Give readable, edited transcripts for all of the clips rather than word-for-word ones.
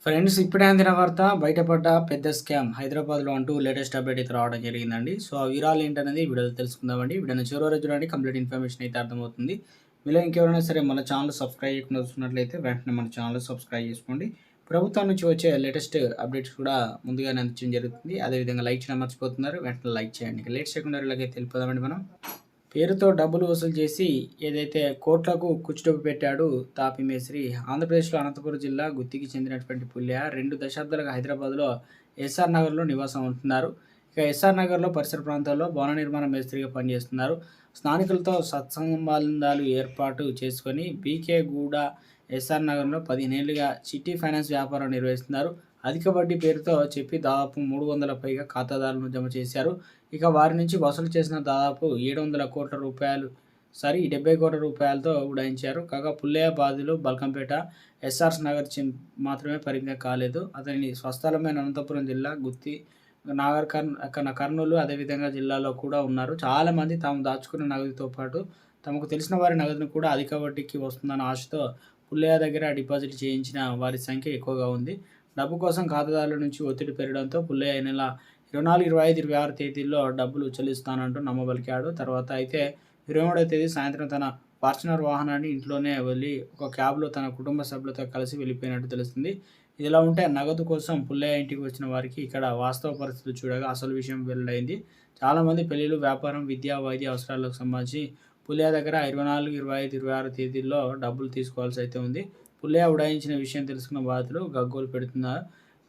Friends ఇప్పుడే అందిన వార్త బయటపడ్డ పెద్ద స్కామ్ హైదరాబాద్లో అంటూ లేటెస్ట్ అప్డేట్ అయితే రావడం జరిగిందండి. సో ఆ వివరాలు ఏంటనేది వీడియోలో తెలుసుకుందామండి. వీడియోని చివరి వరకు చూడండి, కంప్లీట్ ఇన్ఫర్మేషన్ అయితే అర్థమవుతుంది. మీలో ఇంకెవరైనా సరే మన ఛానల్ సబ్స్క్రైబ్ చేయకుండా చూస్తున్నట్లయితే వెంటనే మన ఛానల్ సబ్స్క్రైబ్ చేసుకోండి. ప్రభుత్వం నుంచి వచ్చే లేటెస్ట్ అప్డేట్స్ కూడా ముందుగానే అందించడం జరుగుతుంది. అదేవిధంగా లైక్ చేయడం మర్చిపోతున్నారు, వెంటనే లైక్ చేయండి. ఇక లేట్ చేయకుండా ఇలాగైతే వెళ్ళిపోదామండి మనం. పేరుతో డబ్బులు వసూలు చేసి ఏదైతే కోట్లకు కుచ్చుటొప్పు పెట్టాడు తాపీ మేస్త్రి. ఆంధ్రప్రదేశ్లో అనంతపురం జిల్లా గుత్తికి చెందినటువంటి పుల్య 2 దశాబ్దాలుగా హైదరాబాద్లో ఎస్ఆర్ నగర్లో నివాసం ఉంటున్నారు. ఇక ఎస్ఆర్ నగర్లో పరిసర ప్రాంతాల్లో భవన నిర్మాణ మేస్త్రిగా పనిచేస్తున్నారు. స్థానికులతో సత్సంబంధాలు ఏర్పాటు చేసుకొని బీకే గూడ ఎస్ఆర్ నగర్లో 15 ఏళ్లుగా చిట్టి ఫైనాన్స్ వ్యాపారం నిర్వహిస్తున్నారు. అధిక వడ్డీ పేరుతో చెప్పి దాదాపు 300 పైగా ఖాతాదారులను జమ చేశారు. ఇక వారి నుంచి వసూలు చేసిన దాదాపు 700 కోట్ల రూపాయలు 70 కోట్ల రూపాయలతో ఉడాయించారు. కాగా పుల్లయ్య బాధితులు బల్కంపేట, ఎస్ఆర్స్ నగర్ మాత్రమే పరిమితం కాలేదు. అతని స్వస్థలమైన అనంతపురం జిల్లా గుత్తి, కర్నూలు అదేవిధంగా జిల్లాలో కూడా ఉన్నారు. చాలామంది తాము దాచుకున్న నగదుతో పాటు తమకు తెలిసిన వారి నగదును కూడా అధిక వడ్డీకి వస్తుందన్న ఆశతో పుల్లయ్య దగ్గర డిపాజిట్ చేయించిన వారి సంఖ్య ఎక్కువగా ఉంది. డబ్బు కోసం ఖాతాదారుల నుంచి ఒత్తిడి పెరగడంతో పుల్లయ్య ఈ నెల 24, 25, 26 తేదీల్లో డబ్బులు చెల్లిస్తానంటూ నమ్మబలికాడు. తర్వాత అయితే 23వ తేదీ సాయంత్రం తన ఫార్చునర్ వాహనాన్ని ఇంట్లోనే వదిలి ఒక క్యాబ్లో తన కుటుంబ సభ్యులతో కలిసి వెళ్ళిపోయినట్టు తెలుస్తుంది. ఇదిలా ఉంటే నగదు కోసం పుల్లయ్య ఇంటికి వచ్చిన వారికి ఇక్కడ వాస్తవ పరిస్థితులు చూడగా అసలు విషయం వెల్లడైంది. చాలామంది పెళ్లిళ్ళు, వ్యాపారం, విద్యా, వైద్య అవసరాలకు సంబంధించి పుల్లయ్య దగ్గర 24, 25, 26 తేదీల్లో డబ్బులు తీసుకోవాల్సి అయితే ఉంది. పుల్లయ్య ఉడాయించిన విషయం తెలుసుకున్న బాధితులు గగ్గోలు పెడుతున్నారు.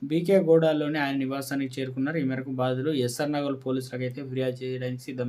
బీకే గూడలోని ఆయన నివాసానికి చేరుకున్నారు. ఈ మేరకు బాధితులు ఎస్ఆర్ నగర్ పోలీసులకు అయితే ఫిర్యాదు చేయడానికి సిద్ధమయ్యారు.